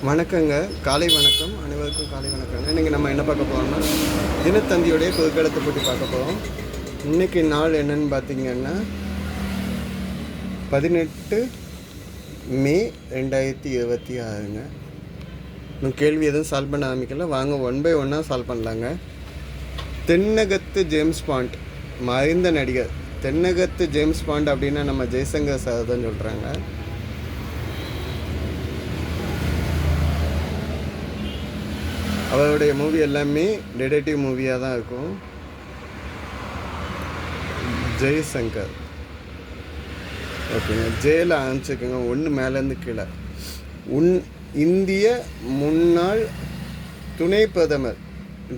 வணக்கங்க. காலை வணக்கம். அனைவருக்கும் காலை வணக்கங்க. இன்றைக்கி நம்ம என்ன பார்க்க போகிறோம்னா, தினத்தந்தியுடைய பொதுக்கடத்தை பற்றி பார்க்க போகிறோம். இன்றைக்கி நாள் என்னன்னு பார்த்தீங்கன்னா 18 மே 2026ங்க. இன்னும் கேள்வி எதுவும் சால்வ் பண்ண ஆரம்பிக்கல. வாங்க ஒன் பை ஒன்னாக சால்வ் பண்ணலாங்க. தென்னகத்து ஜேம்ஸ் பாண்ட், மறைந்த நடிகர். தென்னகத்து ஜேம்ஸ் பாண்ட் அப்படின்னா நம்ம ஜெய்சங்கர் சார் தான் சொல்கிறாங்க. அவருடைய மூவி எல்லாமே டிடெக்டிவ் மூவியாக தான் இருக்கும். ஜெய்சங்கர். ஓகேங்க. ஜெயில் ஆரம்பிச்சுக்கோங்க. ஒன்று மேலேருந்து கீழே. இந்திய முன்னாள் துணை பிரதமர்,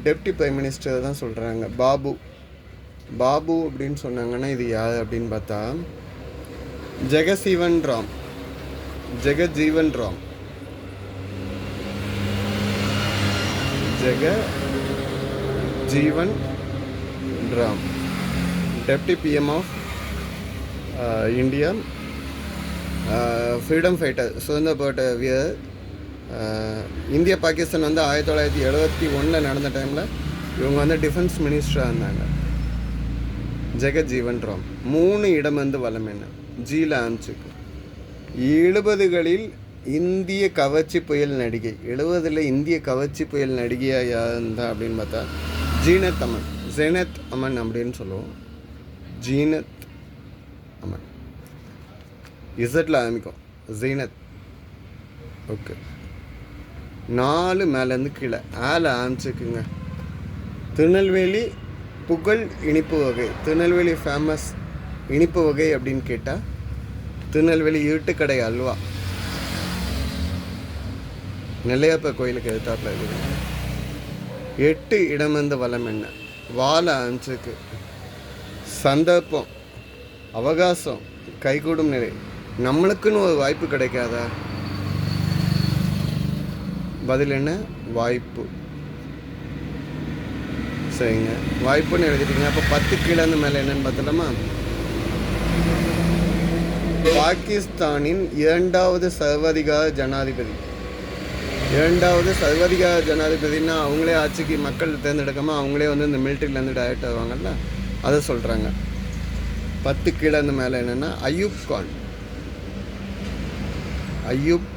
டெப்டி பிரைம் மினிஸ்டர் தான் சொல்கிறாங்க. பாபு அப்படின்னு சொன்னாங்கன்னா இது யார் அப்படின்னு பார்த்தா Jagjivan Ram. Jagjivan Ram, deputy PM of India, freedom fighter, சுதந்திர போராட்ட வீரர். இந்தியா பாகிஸ்தான் 1971 நடந்த டைமில் இவங்க டிஃபென்ஸ் மினிஸ்டராக இருந்தாங்க. ஜெகஜீவன் ராம். 3 இடம் வளம் என்ன ஜீல ஆரம்பிச்சுக்கு. 70களில் இந்திய கவர்ச்சி புயல் நடிகை. 70ல் இந்திய கவர்ச்சி புயல் நடிகையாக யார் இருந்தா அப்படின்னு பார்த்தா ஜீனத் அமன் அப்படின்னு சொல்லுவோம். ஜீனத் அமன். இசட்டில் ஆரம்பிக்கும். ஜீனத். ஓகே. 4 மேலேருந்து கீழே ஆரம்பிச்சுக்குங்க. திருநெல்வேலி புகழ் இனிப்பு வகை. திருநெல்வேலி ஃபேமஸ் இனிப்பு வகை அப்படின்னு கேட்டால் திருநெல்வேலி இருட்டுக்கடை அல்வா. நெல்லையப்ப கோயிலுக்கு எதிர்த்தாப்பில் இருக்குது. 8 இடம் வளம் என்ன வாழ ஆரம்பிச்சுக்கு. சந்தர்ப்பம், அவகாசம், கைகூடும் நிலை. நம்மளுக்குன்னு ஒரு வாய்ப்பு கிடைக்காதா? பதில் என்ன? வாய்ப்பு. சரிங்க, வாய்ப்புன்னு எழுதிட்டீங்க. அப்போ 10 கீழே மேலே என்னன்னு பார்த்தலாமா? பாகிஸ்தானின் 2வது சர்வாதிகார ஜனாதிபதி. 2வது சர்வாதிகார ஜனாதிபதினா அவங்களே ஆட்சிக்கு மக்கள் தேர்ந்தெடுக்காமல் அவங்களே இந்த மிலிட்ரியிலேருந்து டைரக்ட் ஆவாங்கல்ல, அதை சொல்கிறாங்க. 10 கீழே மேலே என்னென்னா அயூப் கான். அயூப்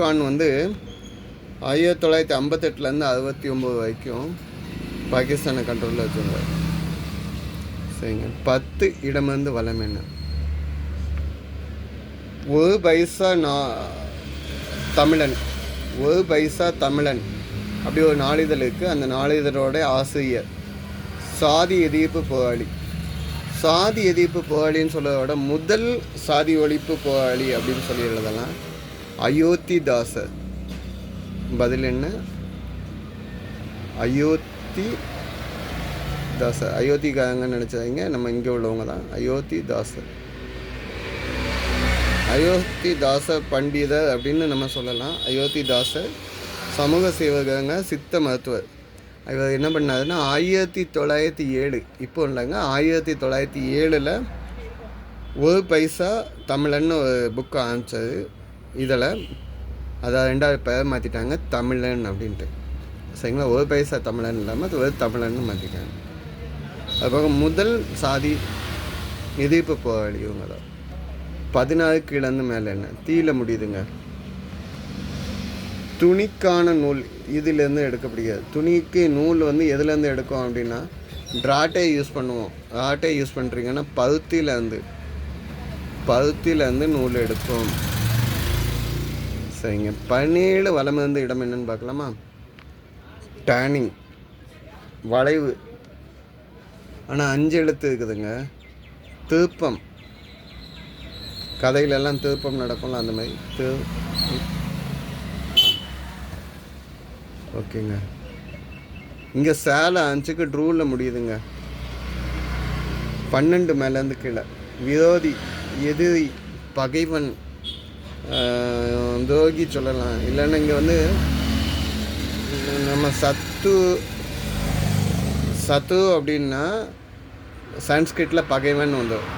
கான் 1958 69 வரைக்கும் பாகிஸ்தானை கண்ட்ரோலில் வச்சுருந்தார். சரிங்க. 10 இடம் வளம் என்ன? 1 பைசா தமிழன். 1 பைசா தமிழன் அப்படி ஒரு நாளிதழ் இருக்குது. அந்த நாளிதழோட ஆசிரியர் சாதி எதிர்ப்பு போராளி. சாதி எதிர்ப்பு போராளின்னு சொல்கிறதோட முதல் சாதி ஒழிப்பு போராளி அப்படின்னு சொல்லி எழுதலாம் அயோத்திதாசர். பதில் என்ன? அயோத்திதாசர். அயோத்திக்காரங்கன்னு நினச்சாங்க, நம்ம இங்கே உள்ளவங்க தான். அயோத்திதாச பண்டிதர் அப்படின்னு நம்ம சொல்லலாம். அயோத்திதாசர் சமூக சேவகங்க, சித்த மருத்துவர். இவர் என்ன பண்ணாருன்னா 1907, இப்போ இல்லைங்க, 1907 1 பைசா தமிழன்னு ஒரு புக்கு ஆரம்பித்தது. இதில் அதை 2வது பெயர் மாற்றிட்டாங்க, தமிழன் அப்படின்ட்டு. சரிங்களா? 1 பைசா தமிழன் இல்லாமல் அது ஒரு தமிழன்னு மாற்றிட்டாங்க. அதுபோக முதல் சாதி எதிர்ப்பு போராளி இவங்க தான். 16 கீழே மேலே என்ன? தீயில முடியுதுங்க. துணிக்கான நூல் இதிலேருந்து எடுக்கப்படுகிறது. துணிக்கு நூல் எதுலேருந்து எடுக்கும் அப்படின்னா டிராட்டை யூஸ் பண்ணுவோம். டிராட்டை யூஸ் பண்ணுறீங்கன்னா பருத்திலேருந்து நூல் எடுக்கும். சரிங்க. 17 வலம் இடம் என்னன்னு பார்க்கலாமா? டேனிங், வளைவு. ஆனால் 5 எழுத்து இருக்குதுங்க. திருப்பம். கதையிலெல்லாம் திருப்பம் நடக்கும்ல, அந்த மாதிரி ஓகேங்க. இங்கே சேலை அஞ்சுக்கு ட்ரூவில் முடியுதுங்க. 12 மேலேருந்து கீழே. விரோதி, எதிரி, பகைவன், துரோகி சொல்லலாம். இல்லைன்னா இங்கே நம்ம சத்து அப்படின்னா சான்ஸ்கிரிட்டில் பகைவன் வந்துடும்.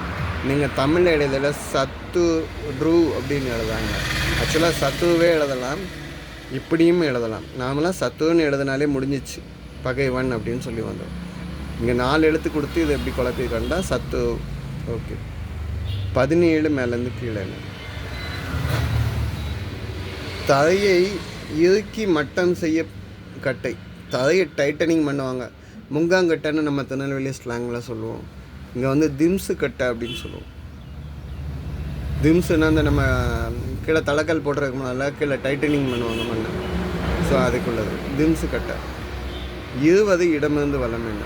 நீங்கள் தமிழ் எழுதல சத்து ட்ரூ அப்படின்னு எழுதாங்க. ஆக்சுவலாக சத்துவே எழுதலாம், இப்படியும் எழுதலாம். நாமெல்லாம் சத்துன்னு எழுதினாலே முடிஞ்சிச்சு, பகைவன் அப்படின்னு சொல்லி வந்தோம். இங்கே 4 எழுத்து கொடுத்து இதை எப்படி குழப்பி கண்டா சத்து. ஓகே, 17 மேலேருந்து கீழே. தலையை இறுக்கி மட்டம் செய்ய கட்டை. தலையை டைட்டனிங் பண்ணுவாங்க, முங்காங்கட்டைன்னு நம்ம திருநெல்வேலி ஸ்லாங்கில் சொல்லுவோம். இங்கே வந்து திம்ஸு கட்டை அப்படின்னு சொல்லுவோம். திம்ஸுன்னா அந்த நம்ம கீழே தலைக்கல் போடுறதுக்கு முன்னால் கீழே டைட்டனிங் பண்ணுவாங்க மண்ணை. ஸோ அதுக்குள்ளது திம்ஸு கட்டை. 20 இடமிருந்து வளம் என்ன.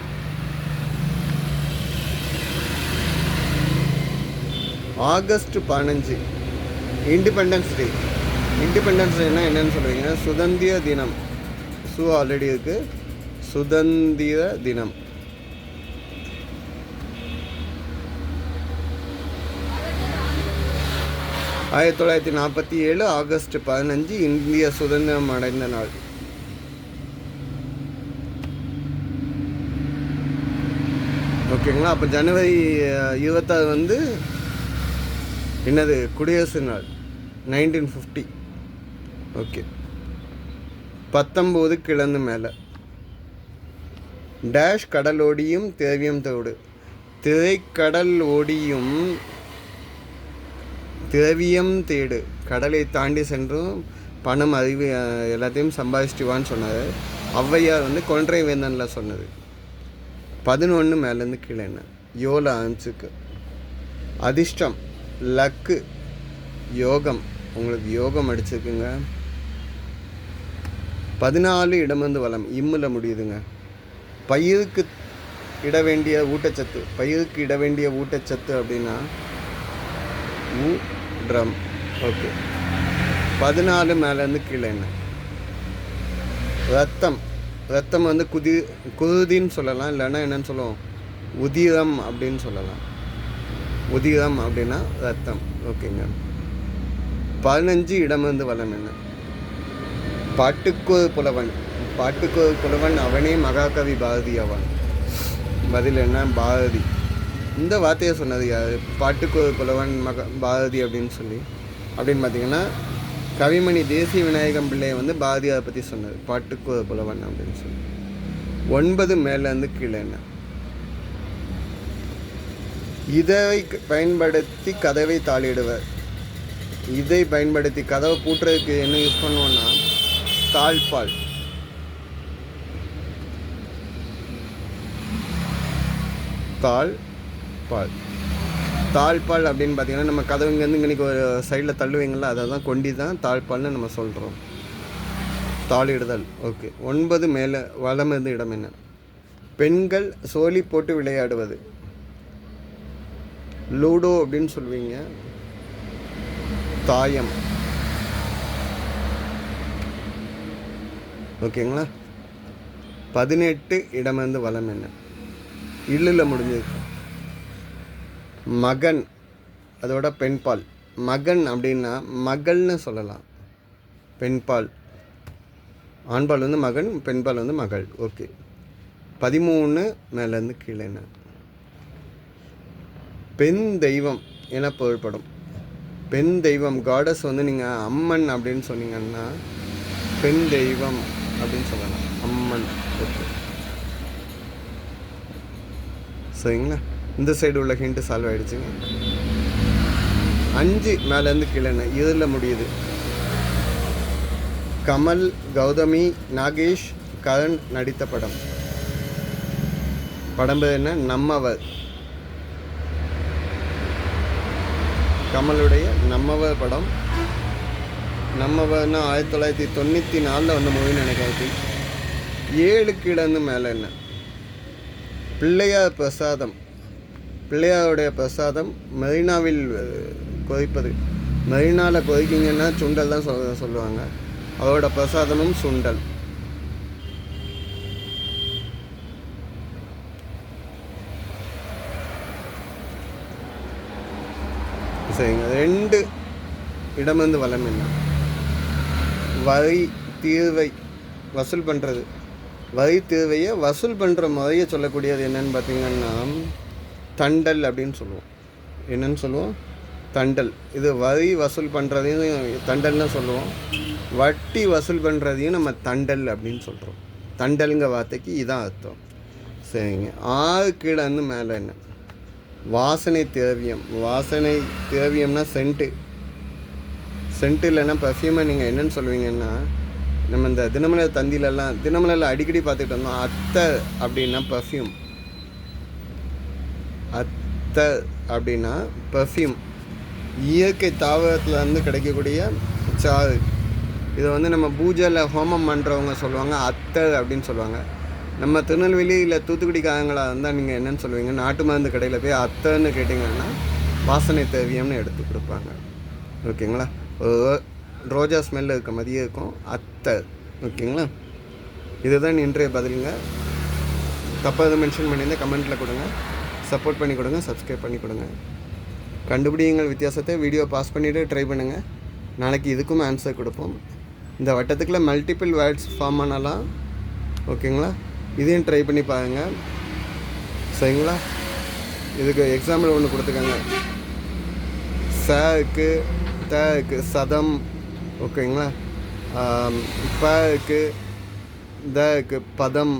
August 15 independence day. இண்டிபெண்டன்ஸ் டேனா என்னன்னு சொல்லுவீங்க? சுதந்திர தினம். ஆல்ரெடி இருக்குது, சுதந்திர தினம். ஆயிரத்தி 1947 ஆகஸ்ட் 15 இந்திய சுதந்திரம் அடைந்த நாள். ஓகேங்களா? அப்போ ஜனவரி 26 வந்து என்னது? குடியரசு நாள், 1950. ஓகே. 19 கிழந்து மேலே. டேஷ் கடலோடியும் திரவியம் தோடு. திரைக்கடல் ஓடியும் திரவியம் தேடு. கடலை தாண்டி சென்றும் பணம், அறிவு எல்லாத்தையும் சம்பாதிச்சுட்டுவான்னு சொன்னார். ஔவையார் வந்து கொன்றை வேந்தனில் சொன்னது. 11 மேலேருந்து கீழே என்ன. யோல ஆன்ஸுக்கு. அதிர்ஷ்டம், லக்கு, யோகம். உங்களுக்கு யோகம் அடிச்சிருக்குங்க. 14 இடமிருந்து வளம், இம்மில் முடியுதுங்க. பயிருக்கு இட வேண்டிய ஊட்டச்சத்து. பயிருக்கு இட வேண்டிய ஊட்டச்சத்து அப்படின்னா ட்ரம். ஓகே. 14 மேலேருந்து கீழே என்ன. ரத்தம். ரத்தம் வந்து குருதின்னு சொல்லலாம், இல்லைன்னா என்னன்னு சொல்லுவோம்? உதிரம் அப்படின்னு சொல்லலாம். உதிரம் அப்படின்னா ரத்தம். ஓகேங்க. 15 இடமிருந்து வளம் என்ன. பாட்டுக்கொரு புலவன். பாட்டுக்கொரு புலவன் அவனே மகாகவி பாரதி ஆவான். பதில் என்ன? பாரதி. இந்த வார்த்தையை சொன்னது யார்? பாட்டுக்கொரு புலவன் பாரதி அப்படின்னு சொல்லி. அப்படின்னு பார்த்தீங்கன்னா கவிமணி தேசிய விநாயகம் பிள்ளையை வந்து பாரதியாரை பற்றி சொன்னது, பாட்டுக்கொரு புலவன் அப்படின்னு சொல்லி. 9 மேலேருந்து கீழே என்ன. இதை பயன்படுத்தி கதவை தாளிடுவர். இதை பயன்படுத்தி கதவை பூட்டுறதுக்கு என்ன யூஸ் பண்ணுவோன்னா தாழ்பால். தாழ்பால் அப்படின்னு பார்த்தீங்கன்னா நம்ம கதவு இங்கேருந்து இன்றைக்கி ஒரு சைடில் தள்ளுவீங்களா, அதை தான் கொண்டி தான் தாழ்பால்னு நம்ம சொல்கிறோம். தாளிடுதல். ஓகே. 9 மேலே வளம் இருந்து இடம் என்ன. பெண்கள் சோழி போட்டு விளையாடுவது. லூடோ அப்படின்னு சொல்லுவீங்க. தாயம். ஓகேங்களா? 18 இடமிருந்து வளம் என்ன. இல்லில் முடிஞ்சிருக்கு. மகன், அதோட பெண்பால். மகன் அப்படின்னா மகள்னு சொல்லலாம். பெண்பால். ஆண்பால் வந்து மகன், பெண்பால் வந்து மகள். ஓகே. 13 மேலேருந்து கீழே என்ன. பெண் தெய்வம் என பொருள்படும். பெண் தெய்வம், காடஸ் வந்து நீங்கள் அம்மன் அப்படின்னு சொன்னீங்கன்னா பெண் தெய்வம் அப்படின்னு சொல்லலாம், அம்மன். ஓகே, சரிங்களா? இந்த சைடு உள்ள ஹிண்ட் சால்வ் ஆகிடுச்சுங்க. 5 மேலேருந்து கீழே என்ன. இதில் முடியுது. கமல், கௌதமி, நாகேஷ், கரண் நடித்த படம். படம் பேர் என்ன? நம்மவர். கமலுடைய நம்மவர் படம். நம்மவர்னா 1994 வந்த மூவின்னு நினைக்கிறேன். 7 கீழேருந்து மேலே என்ன. பிள்ளையார் பிரசாதம். பிள்ளையாருடைய பிரசாதம் மெரினாவில் கொதிப்பது. மெரினாவில் கொதிக்கிங்கன்னா சுண்டல் தான் சொல்லுவாங்க. அவரோட பிரசாதமும் சுண்டல். சரிங்க. 2 இடமிருந்து வளம் என்ன. வரி தீர்வை வசூல் பண்ணுறது. வரி தீர்வையை வசூல் பண்ணுற முறையை சொல்லக்கூடியது என்னன்னு பார்த்தீங்கன்னா தண்டல் அப்படின்னு சொல்லுவோம். என்னன்னு சொல்லுவோம்? தண்டல். இது வரி வசூல் பண்ணுறதையும் தண்டல்னு சொல்லுவோம். வட்டி வசூல் பண்ணுறதையும் நம்ம தண்டல் அப்படின்னு சொல்கிறோம். தண்டல்ங்கிற வார்த்தைக்கு இதான் அர்த்தம். சரிங்க. 6 கீழே இருந்து மேலே என்ன? வாசனை திரவியம். வாசனை திரவியம்னா சென்ட்டு. சென்ட்டு இல்லைன்னா பர்ஃப்யூமை நீங்கள் என்னென்னு சொல்லுவீங்கன்னா, நம்ம இந்த தினமலரில் அடிக்கடி பார்த்துட்டு வந்தோம். அத்தர் அப்படின்னா பர்ஃப்யூம். அத்தர் அப்படின்னா பர்ஃப்யூம். இயற்கை தாவரத்துலேருந்து கிடைக்கக்கூடிய சாறு. இதை வந்து நம்ம பூஜையில் ஹோமம் பண்ணுறவங்க சொல்லுவாங்க அத்தர் அப்படின்னு சொல்லுவாங்க. நம்ம திருநெல்வேலி இல்லை தூத்துக்குடிக்காரங்களாக இருந்தால் நீங்கள் என்னென்னு சொல்லுவீங்க? நாட்டு மருந்து கடையில் போய் அத்தர்னு கேட்டிங்கன்னா வாசனை திரவியம்னு எடுத்து கொடுப்பாங்க. ஓகேங்களா? ரோஜா ஸ்மெல் இருக்க மாதிரியே இருக்கும் அத்தர். ஓகேங்களா? இதுதான் இன்றைய பதிலுங்க. தப்பாக எதுவும் மென்ஷன் பண்ணியிருந்தால் கமெண்ட்டில் கொடுங்க. சப்போர்ட் பண்ணி கொடுங்க. சப்ஸ்கிரைப் பண்ணி கொடுங்க. கண்டுபிடிங்கள் வித்தியாசத்தை. வீடியோ பாஸ் பண்ணிவிட்டு ட்ரை பண்ணுங்கள். நாளைக்கு இதுக்கும் ஆன்சர் கொடுப்போம். இந்த வட்டத்துக்குள்ளே மல்டிபிள் வேர்ட்ஸ் ஃபார்ம் பண்ணலாம். ஓகேங்களா? இதையும் ட்ரை பண்ணி பாருங்கள். சரிங்களா? இதுக்கு எக்ஸாம்பிள் ஒன்று கொடுத்துக்கோங்க. சக்கு தக்கு சதம். ஓகேங்களா? பக்கு தக்கு பதம்.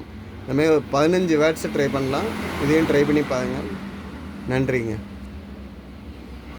இந்தமாதிரி ஒரு 15 வேர்ட்ஸை ட்ரை பண்ணலாம். இதையும் ட்ரை பண்ணி பாருங்கள். நன்றிங்க.